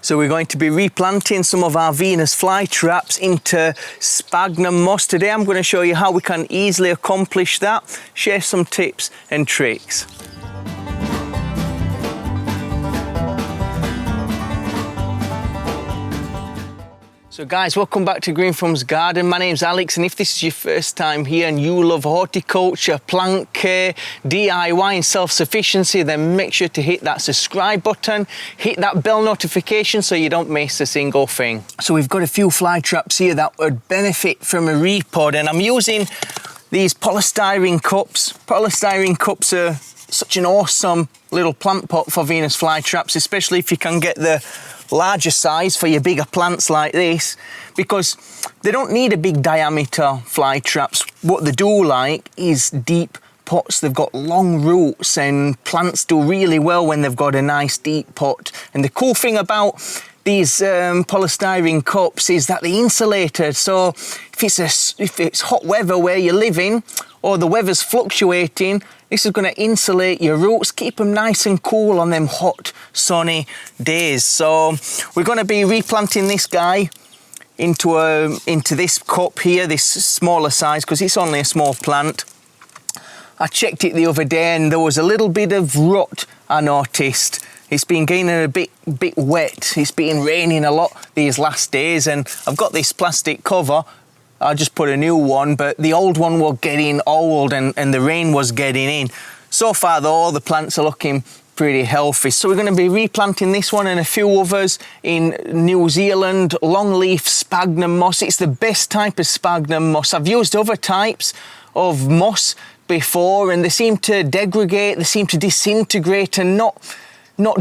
So we're going to be replanting some of our Venus flytraps into sphagnum moss. Today I'm going to show you how we can easily accomplish that, share some tips and tricks. So guys, welcome back to Greenthumbs Garden. My name's Alex, and if this is your first time here and you love horticulture, plant care, DIY and self-sufficiency, then make sure to hit that subscribe button, hit that bell notification so you don't miss a single thing. So we've got a few fly traps here that would benefit from a repot, and I'm using these polystyrene cups. Polystyrene cups are such an awesome little plant pot for Venus flytraps, especially if you can get the larger size for your bigger plants like this, because they don't need a big diameter fly traps. What they do like is deep pots. They've got long roots and plants do really well when they've got a nice deep pot. And the cool thing about these polystyrene cups is that they're insulated, so if it's hot weather where you're living or the weather's fluctuating, this is going to insulate your roots, keep them nice and cool on them hot, sunny days. So we're going to be replanting this guy into this cup here, this smaller size, because it's only a small plant. I checked it the other day and there was a little bit of rot I noticed. It's been getting a bit wet. It's been raining a lot these last days, and I've got this plastic cover. I just put a new one, but the old one was getting old and the rain was getting in. So far though, all the plants are looking pretty healthy. So we're going to be replanting this one and a few others in New Zealand longleaf sphagnum moss. It's the best type of sphagnum moss. I've used other types of moss before and they seem to degrade, they seem to disintegrate and not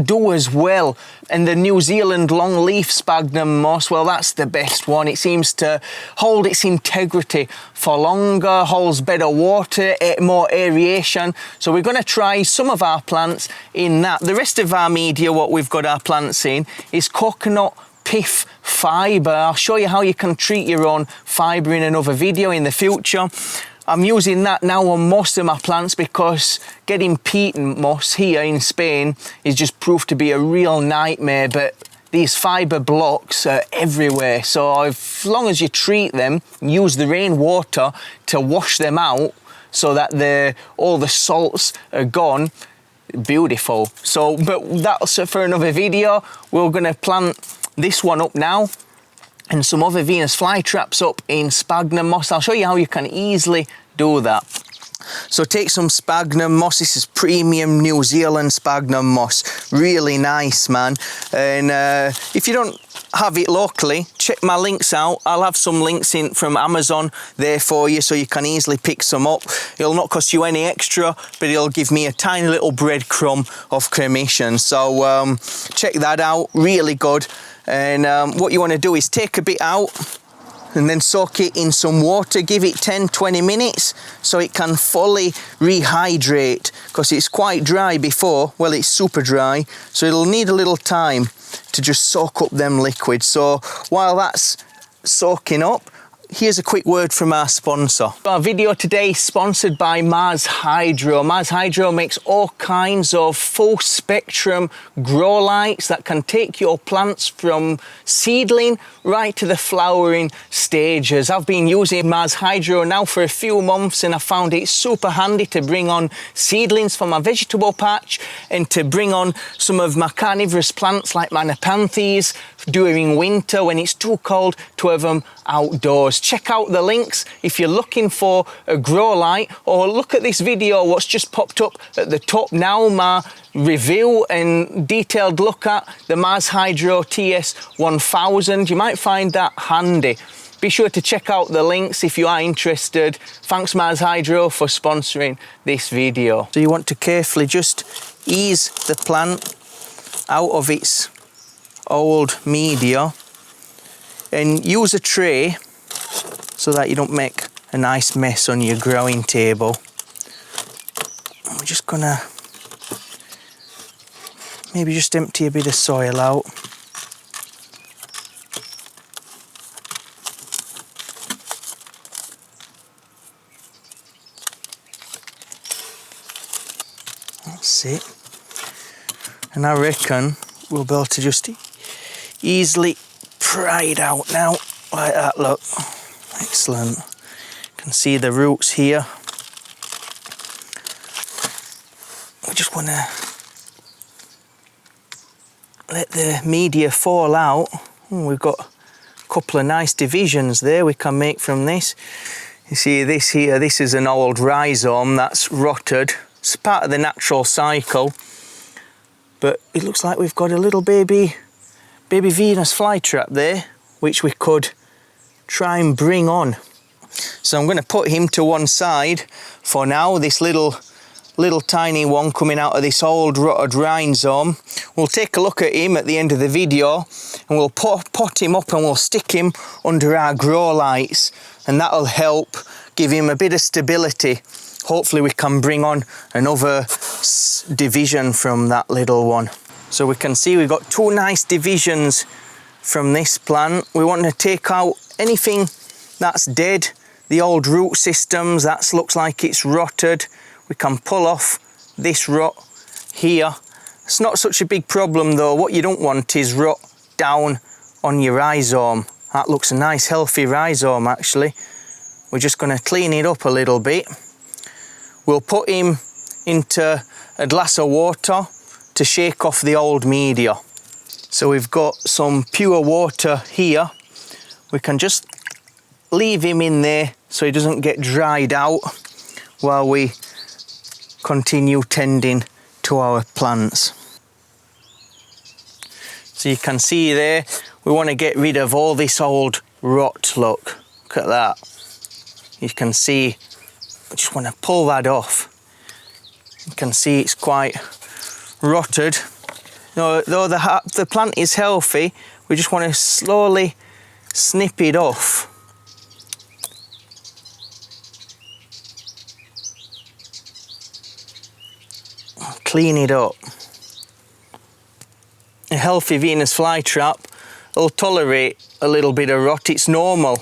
do as well. And the New Zealand longleaf sphagnum moss, well, that's the best one. It seems to hold its integrity for longer, holds better water, more aeration. So we're going to try some of our plants in that. The rest of our media, what we've got our plants in, is coconut pith fibre. I'll show you how you can treat your own fibre in another video in the future. I'm using that now on most of my plants because getting peat moss here in Spain is just proved to be a real nightmare, but these fibre blocks are everywhere. So as long as you treat them, use the rainwater to wash them out so that all the salts are gone, beautiful. So, but that's for another video. We're gonna plant this one up now and some other Venus flytraps up in sphagnum moss. I'll show you how you can easily do that. So take some sphagnum moss. This is premium New Zealand sphagnum moss. Really nice, man. And if you don't have it locally, check my links out. I'll have some links in from Amazon there for you so you can easily pick some up. It'll not cost you any extra, but it'll give me a tiny little breadcrumb of commission. So check that out, really good. And what you want to do is take a bit out and then soak it in some water, give it 10-20 minutes so it can fully rehydrate, because it's quite dry before. Well, it's super dry, so it'll need a little time to just soak up them liquids. So while that's soaking up, here's a quick word from our sponsor. Our video today is sponsored by Mars Hydro. Mars Hydro makes all kinds of full spectrum grow lights that can take your plants from seedling right to the flowering stages. I've been using Mars Hydro now for a few months and I found it super handy to bring on seedlings for my vegetable patch and to bring on some of my carnivorous plants like my nepenthes during winter when it's too cold to have them outdoors. Check out the links if you're looking for a grow light, or look at this video what's just popped up at the top now, my review and detailed look at the Mars Hydro TDS-EZ. You might find that handy. Be sure to check out the links if you are interested. Thanks Mars Hydro for sponsoring this video. So you want to carefully just ease the plant out of its old media and use a tray so that you don't make a nice mess on your growing table. We're just gonna maybe just empty a bit of soil out. That's it. And I reckon we'll be able to just easily pried out now, like that, look. Excellent. You can see the roots here. We just want to let the media fall out. We've got a couple of nice divisions there we can make from this. You see this here, this is an old rhizome that's rotted. It's part of the natural cycle, but it looks like we've got a little baby Venus flytrap there, which we could try and bring on. So I'm going to put him to one side for now, this little tiny one coming out of this old rotted rhizome. We'll take a look at him at the end of the video, and we'll pot him up and we'll stick him under our grow lights, and that'll help give him a bit of stability. Hopefully we can bring on another division from that little one. So we can see we've got two nice divisions from this plant. We want to take out anything that's dead, the old root systems, that looks like it's rotted. We can pull off this rot here. It's not such a big problem though. What you don't want is rot down on your rhizome. That looks a nice healthy rhizome actually. We're just going to clean it up a little bit. We'll put him into a glass of water to shake off the old media. So we've got some pure water here. We can just leave him in there so he doesn't get dried out while we continue tending to our plants. So you can see there, we want to get rid of all this old rot, look at that. You can see, I just want to pull that off. You can see it's quite rotted. Though the plant is healthy, we just want to slowly snip it off. Clean it up. A healthy Venus flytrap will tolerate a little bit of rot. It's normal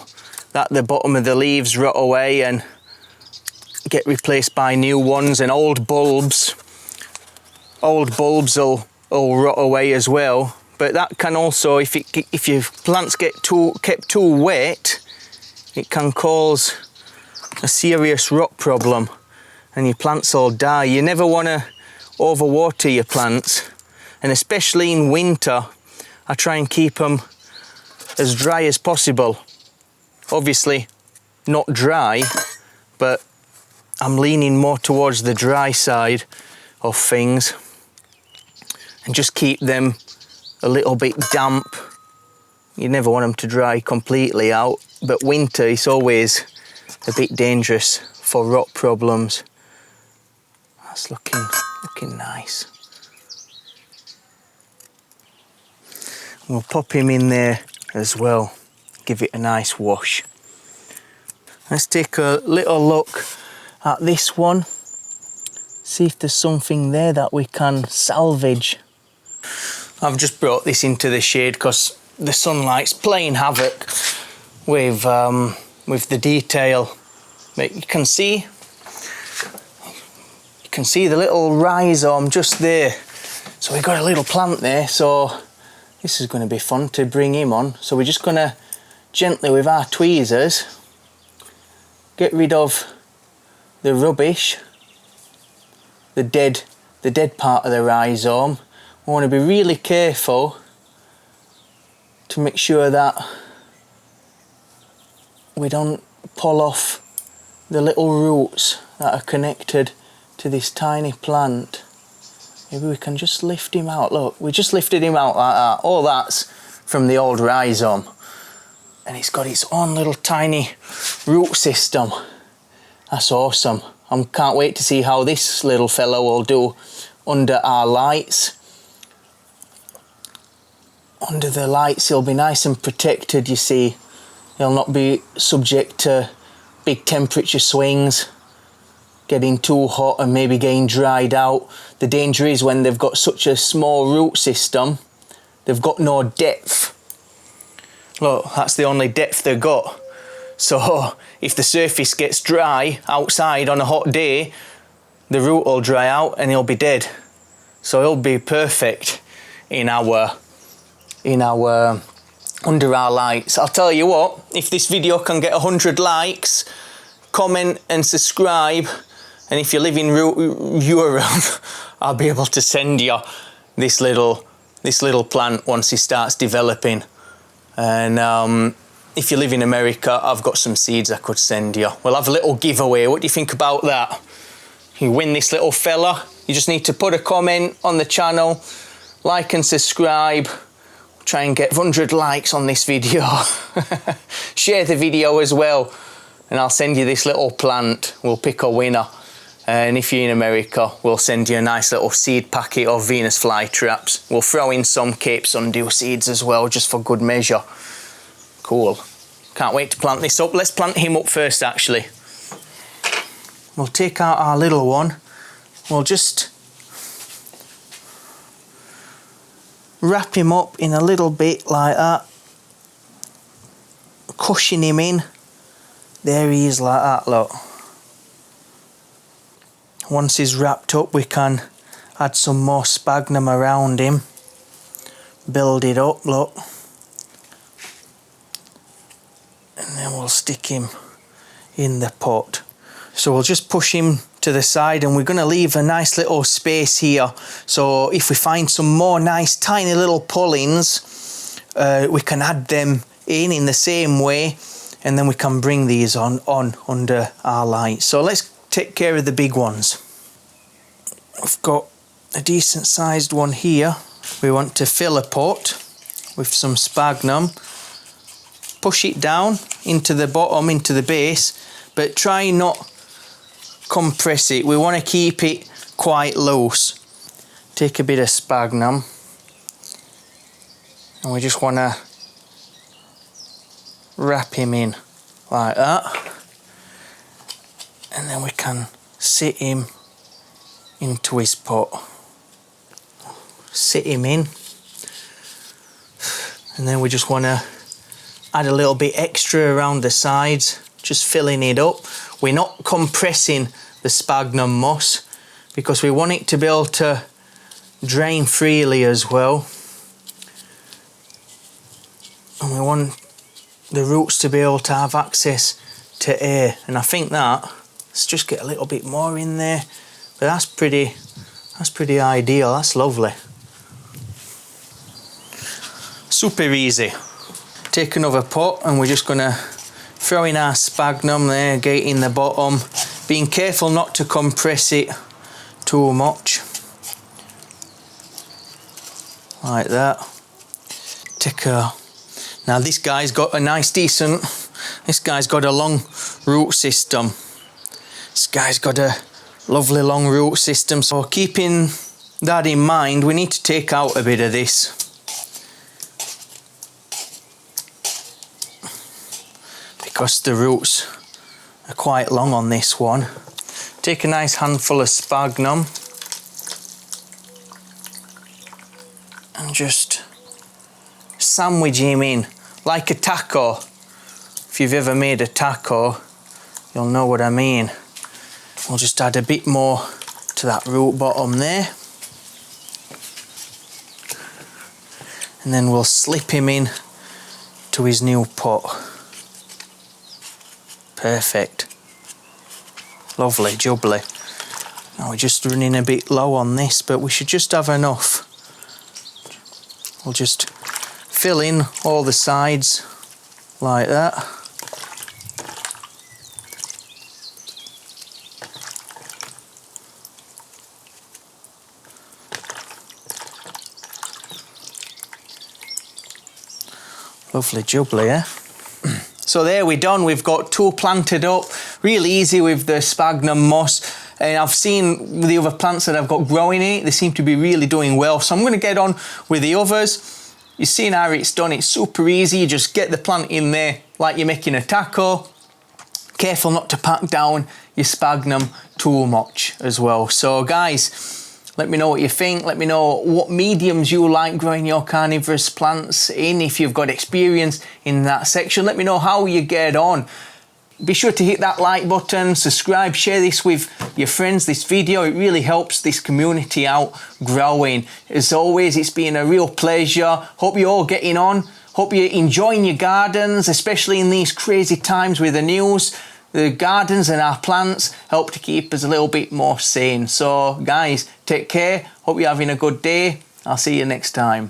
that the bottom of the leaves rot away and get replaced by new ones, and old bulbs will rot away as well. But that can also, if your plants get kept too wet, it can cause a serious rot problem and your plants will die. You never want to overwater your plants, and especially in winter I try and keep them as dry as possible. Obviously not dry, but I'm leaning more towards the dry side of things, and just keep them a little bit damp. You never want them to dry completely out, but winter is always a bit dangerous for rot problems. That's looking nice. We'll pop him in there as well, give it a nice wash. Let's take a little look at this one, see if there's something there that we can salvage. I've just brought this into the shade because the sunlight's playing havoc with the detail. But you can see the little rhizome just there. So we've got a little plant there, so this is going to be fun to bring him on. So we're just going to gently with our tweezers get rid of the rubbish, the dead part of the rhizome. We want to be really careful to make sure that we don't pull off the little roots that are connected to this tiny plant. Maybe we can just lift him out. Look, we just lifted him out like that. All that's from the old rhizome, and it's got its own little tiny root system. That's awesome. I can't wait to see how this little fellow will do under our lights. Under the lights he'll be nice and protected, you see. He'll not be subject to big temperature swings, getting too hot and maybe getting dried out. The danger is when they've got such a small root system, they've got no depth. Look, that's the only depth they've got. So if the surface gets dry outside on a hot day, the root will dry out and he'll be dead. So he'll be perfect in our in our under our lights. I'll tell you what, if this video can get 100 likes, comment and subscribe, and if you live in Europe, I'll be able to send you this little plant once it starts developing. And if you live in America, I've got some seeds I could send you. We'll have a little giveaway. What do you think about that? You win this little fella. You just need to put a comment on the channel, like and subscribe. Try and get 100 likes on this video. Share the video as well, and I'll send you this little plant. We'll pick a winner. And if you're in America, we'll send you a nice little seed packet of Venus Flytraps. We'll throw in some Cape Sundew seeds as well, just for good measure. Cool. Can't wait to plant this up. Let's plant him up first, actually. We'll take out our little one. We'll just wrap him up in a little bit like that. Cushion him in. There he is like that, look. Once he's wrapped up, we can add some more sphagnum around him. Build it up, look. And then we'll stick him in the pot. So we'll just push him to the side, and we're going to leave a nice little space here. So if we find some more nice tiny little pullings, we can add them in the same way, and then we can bring these on under our light. So let's take care of the big ones. I've got a decent sized one here. We want to fill a pot with some sphagnum, push it down into the bottom, into the base, but try not compress it. We want to keep it quite loose. Take a bit of sphagnum, and we just want to wrap him in like that, and then we can sit him into his pot. Sit him in, and then we just want to add a little bit extra around the sides, just filling it up. We're not compressing the sphagnum moss because we want it to be able to drain freely as well, and we want the roots to be able to have access to air. And I think that, let's just get a little bit more in there, but that's pretty ideal. That's lovely. Super easy. Take another pot, and we're just going to throw in our sphagnum there, get it in the bottom, being careful not to compress it too much. Like that. Now this guy's got a nice decent, this guy's got a long root system. This guy's got a lovely long root system, so keeping that in mind, we need to take out a bit of this. Because the roots are quite long on this one. Take a nice handful of sphagnum and just sandwich him in like a taco. If you've ever made a taco, you'll know what I mean. We'll just add a bit more to that root bottom there, and then we'll slip him in to his new pot. Perfect. Lovely, jubbly. Now we're just running a bit low on this, but we should just have enough. We'll just fill in all the sides like that. Lovely jubbly, eh? So there we're done. We've got two planted up. Really easy with the sphagnum moss. And I've seen the other plants that I've got growing in it, they seem to be really doing well. So I'm going to get on with the others. You've seen how it's done. It's super easy. You just get the plant in there like you're making a taco. Careful not to pack down your sphagnum too much as well. So guys, let me know what you think. Let me know what mediums you like growing your carnivorous plants in. If you've got experience in that section, let me know how you get on. be sure to hit that like button, subscribe, share this with your friends, this video. It really helps this community out growing. As always, it's been a real pleasure. Hope you're all getting on. Hope you're enjoying your gardens, especially in these crazy times with the news. The gardens and our plants help to keep us a little bit more sane. So guys, take care. Hope you're having a good day. I'll see you next time.